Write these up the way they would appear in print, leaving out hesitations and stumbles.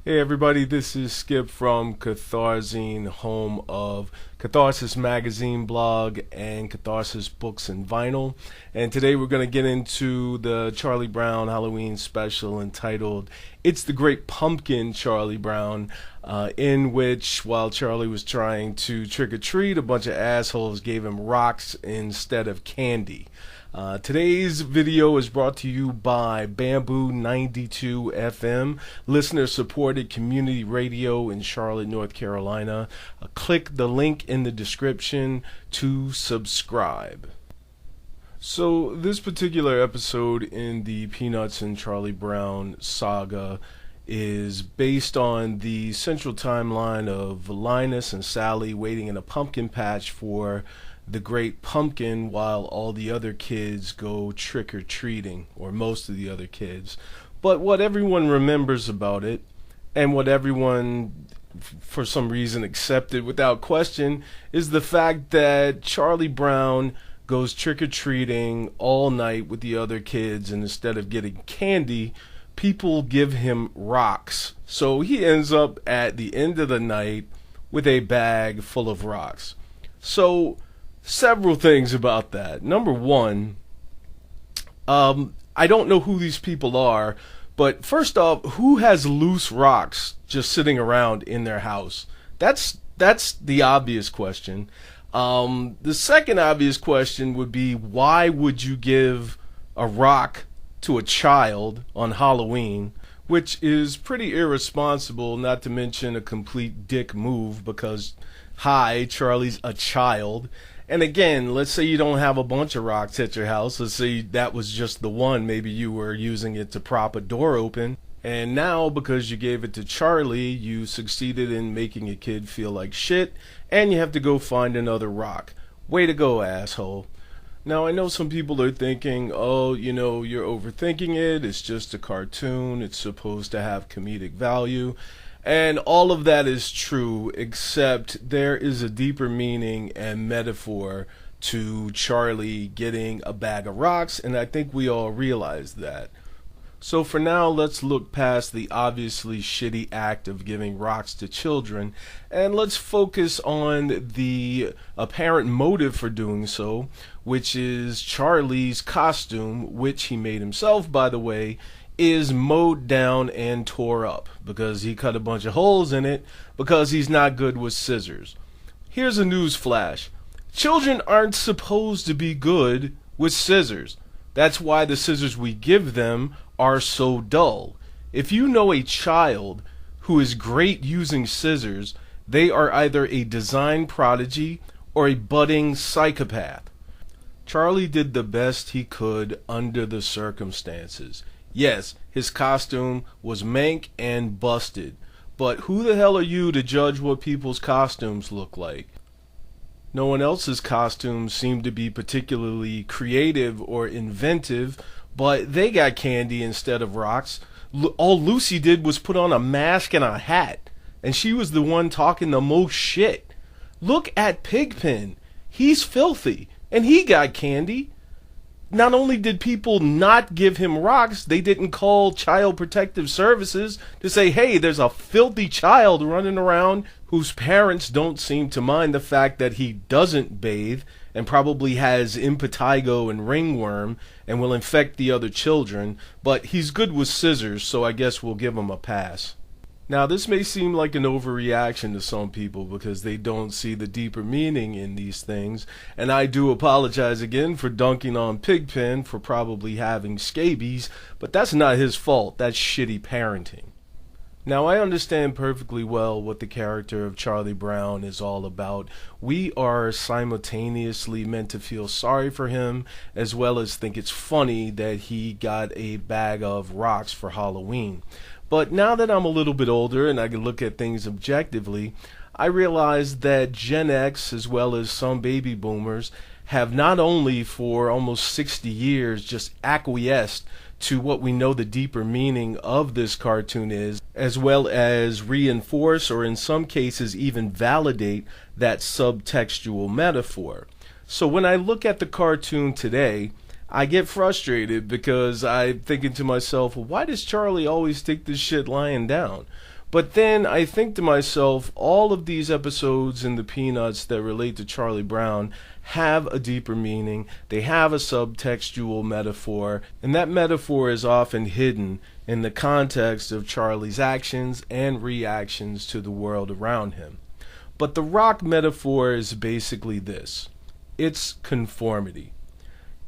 Hey everybody, this is Skip from Catharzine, home of Catharsis Magazine blog and Catharsis Books and Vinyl. And today we're going to get into the Charlie Brown Halloween special entitled It's the Great Pumpkin, Charlie Brown, in which, while Charlie was trying to trick-or-treat, a bunch of assholes gave him rocks instead of candy. Today's video is brought to you by Bamboo 92 FM, listener-supported community radio in Charlotte, North Carolina. Click the link in the description to subscribe. So this particular episode in the Peanuts and Charlie Brown saga is based on the central timeline of Linus and Sally waiting in a pumpkin patch for the great pumpkin while all the other kids go trick-or-treating, or most of the other kids. But what everyone remembers about it, and what everyone for some reason accepted without question, is the fact that Charlie Brown goes trick-or-treating all night with the other kids, and instead of getting candy, people give him rocks. So he ends up at the end of the night with a bag full of rocks. So several things about that. Number one, I don't know who these people are, but first off, who has loose rocks just sitting around in their house? That's the obvious question. The second obvious question would be, why would you give a rock to a child on Halloween, which is pretty irresponsible, not to mention a complete dick move, because hi, Charlie's a child. And again, let's say you don't have a bunch of rocks at your house. Let's say that was just the one. Maybe you were using it to prop a door open. And now, because you gave it to Charlie, you succeeded in making a kid feel like shit, and you have to go find another rock. Way to go, asshole. Now, I know some people are thinking, oh, you know, you're overthinking it. It's just a cartoon. It's supposed to have comedic value. And all of that is true, except there is a deeper meaning and metaphor to Charlie getting a bag of rocks, and I think we all realize that. So for now, let's look past the obviously shitty act of giving rocks to children, and let's focus on the apparent motive for doing so, which is Charlie's costume, which he made himself, by the way, is mowed down and tore up because he cut a bunch of holes in it because he's not good with scissors. Here's a news flash. Children aren't supposed to be good with scissors. That's why the scissors we give them are so dull. If you know a child who is great using scissors, they are either a design prodigy or a budding psychopath. Charlie did the best he could under the circumstances. Yes, his costume was mank and busted, but who the hell are you to judge what people's costumes look like? No one else's costumes seem to be particularly creative or inventive, but they got candy instead of rocks. All Lucy did was put on a mask and a hat, and she was the one talking the most shit. Look at Pigpen. He's filthy, and he got candy. Not only did people not give him rocks, they didn't call Child Protective Services to say, hey, there's a filthy child running around whose parents don't seem to mind the fact that he doesn't bathe and probably has impetigo and ringworm and will infect the other children, but he's good with scissors, so I guess we'll give him a pass. Now, this may seem like an overreaction to some people because they don't see the deeper meaning in these things, and I do apologize again for dunking on Pigpen for probably having scabies, but that's not his fault. That's shitty parenting. Now, I understand perfectly well what the character of Charlie Brown is all about. We are simultaneously meant to feel sorry for him, as well as think it's funny that he got a bag of rocks for Halloween. But now that I'm a little bit older and I can look at things objectively, I realize that Gen X, as well as some baby boomers, have not only for almost 60 years just acquiesced to what we know the deeper meaning of this cartoon is, as well as reinforce or in some cases even validate that subtextual metaphor. So when I look at the cartoon today, I get frustrated because I'm thinking to myself, well, why does Charlie always take this shit lying down? But then I think to myself, all of these episodes in the Peanuts that relate to Charlie Brown have a deeper meaning. They have a subtextual metaphor, and that metaphor is often hidden in the context of Charlie's actions and reactions to the world around him. But the rock metaphor is basically this: it's conformity.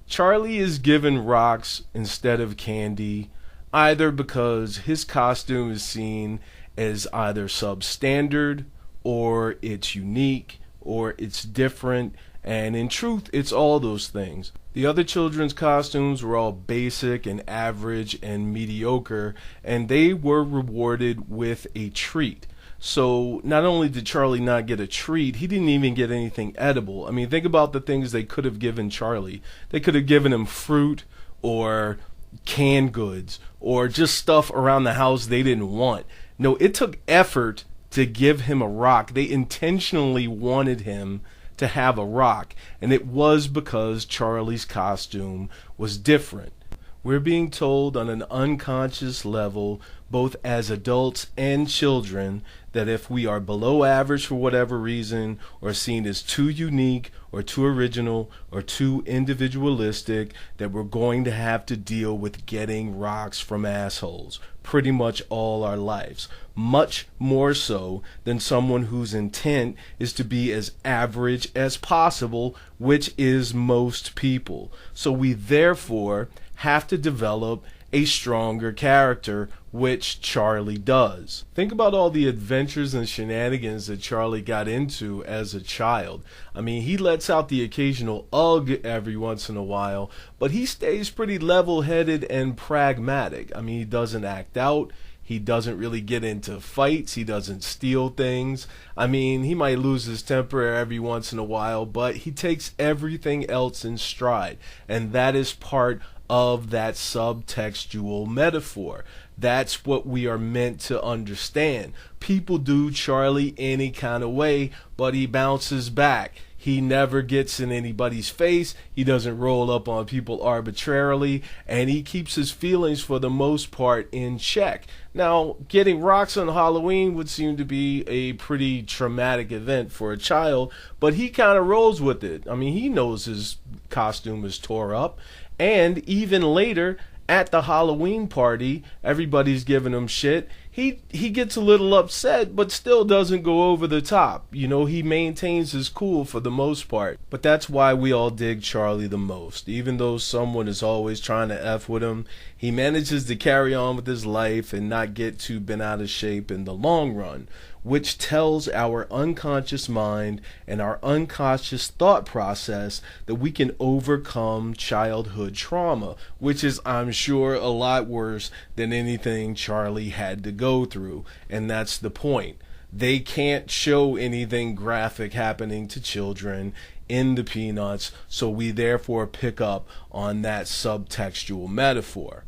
Charlie is given rocks instead of candy, either because his costume is seen as either substandard, or it's unique, or it's different, and in truth, it's all those things. The other children's costumes were all basic and average and mediocre, and they were rewarded with a treat. So not only did Charlie not get a treat, he didn't even get anything edible. I mean, think about the things they could have given Charlie. They could have given him fruit or canned goods or just stuff around the house they didn't want. No, it took effort to give him a rock. They intentionally wanted him to have a rock, and it was because Charlie's costume was different. We're being told on an unconscious level, both as adults and children, that if we are below average for whatever reason, or seen as too unique, or too original, or too individualistic, that we're going to have to deal with getting rocks from assholes pretty much all our lives. Much more so than someone whose intent is to be as average as possible, which is most people. So we therefore have to develop a stronger character, which Charlie does. Think about all the adventures and shenanigans that Charlie got into as a child. I mean, he lets out the occasional ugh every once in a while, but he stays pretty level-headed and pragmatic. I mean, he doesn't act out. He doesn't really get into fights. He doesn't steal things. I mean, he might lose his temper every once in a while, but he takes everything else in stride. And that is part of that subtextual metaphor. That's what we are meant to understand. People do Charlie any kind of way, but he bounces back. He never gets in anybody's face. He doesn't roll up on people arbitrarily, and he keeps his feelings for the most part in check. Now, getting rocks on Halloween would seem to be a pretty traumatic event for a child, but he kind of rolls with it. I mean, he knows his costume is tore up, and even later at the Halloween party, everybody's giving him shit. He gets a little upset, but still doesn't go over the top. You know, he maintains his cool for the most part. But that's why we all dig Charlie the most. Even though someone is always trying to F with him, he manages to carry on with his life and not get too bent out of shape in the long run, which tells our unconscious mind and our unconscious thought process that we can overcome childhood trauma, which is, I'm sure, a lot worse than anything Charlie had to go through. And that's the point. They can't show anything graphic happening to children in the Peanuts, so we therefore pick up on that subtextual metaphor.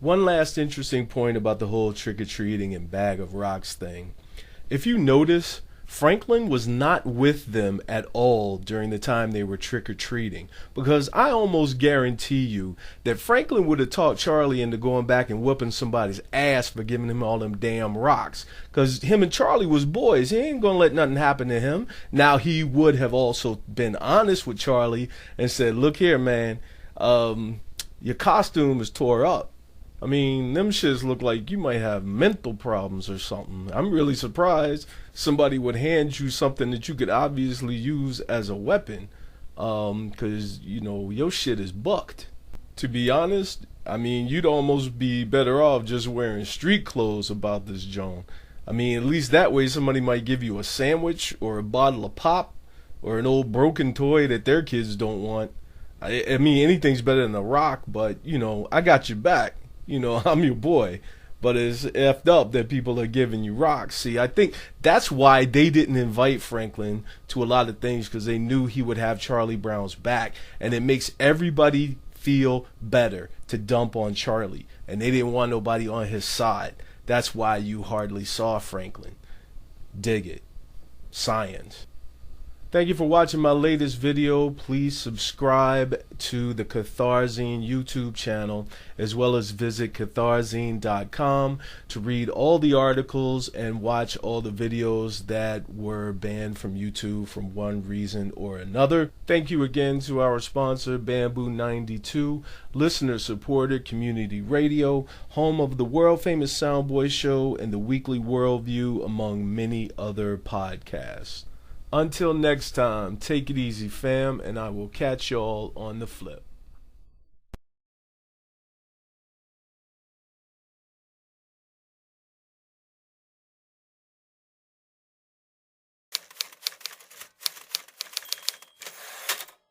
One last interesting point about the whole trick-or-treating and bag of rocks thing. If you notice, Franklin was not with them at all during the time they were trick-or-treating, because I almost guarantee you that Franklin would have talked Charlie into going back and whooping somebody's ass for giving him all them damn rocks, because him and Charlie was boys. He ain't gonna let nothing happen to him. Now, he would have also been honest with Charlie and said, look here, man, your costume is tore up. I mean, them shits look like you might have mental problems or something. I'm really surprised somebody would hand you something that you could obviously use as a weapon, because, you know, your shit is bucked. To be honest, I mean, you'd almost be better off just wearing street clothes about this joint. I mean, at least that way somebody might give you a sandwich or a bottle of pop or an old broken toy that their kids don't want. I mean, anything's better than a rock, but, you know, I got your back. You know, I'm your boy. But it's effed up that people are giving you rocks. See, I think that's why they didn't invite Franklin to a lot of things, because they knew he would have Charlie Brown's back. And it makes everybody feel better to dump on Charlie. And they didn't want nobody on his side. That's why you hardly saw Franklin. Dig it. Science. Thank you for watching my latest video. Please subscribe to the Catharzine YouTube channel, as well as visit catharzine.com to read all the articles and watch all the videos that were banned from YouTube from one reason or another. Thank you again to our sponsor, Bamboo 92, listener-supported community radio, home of the world-famous Soundboy Show and the Weekly Worldview, among many other podcasts. Until next time, take it easy, fam, and I will catch y'all on the flip.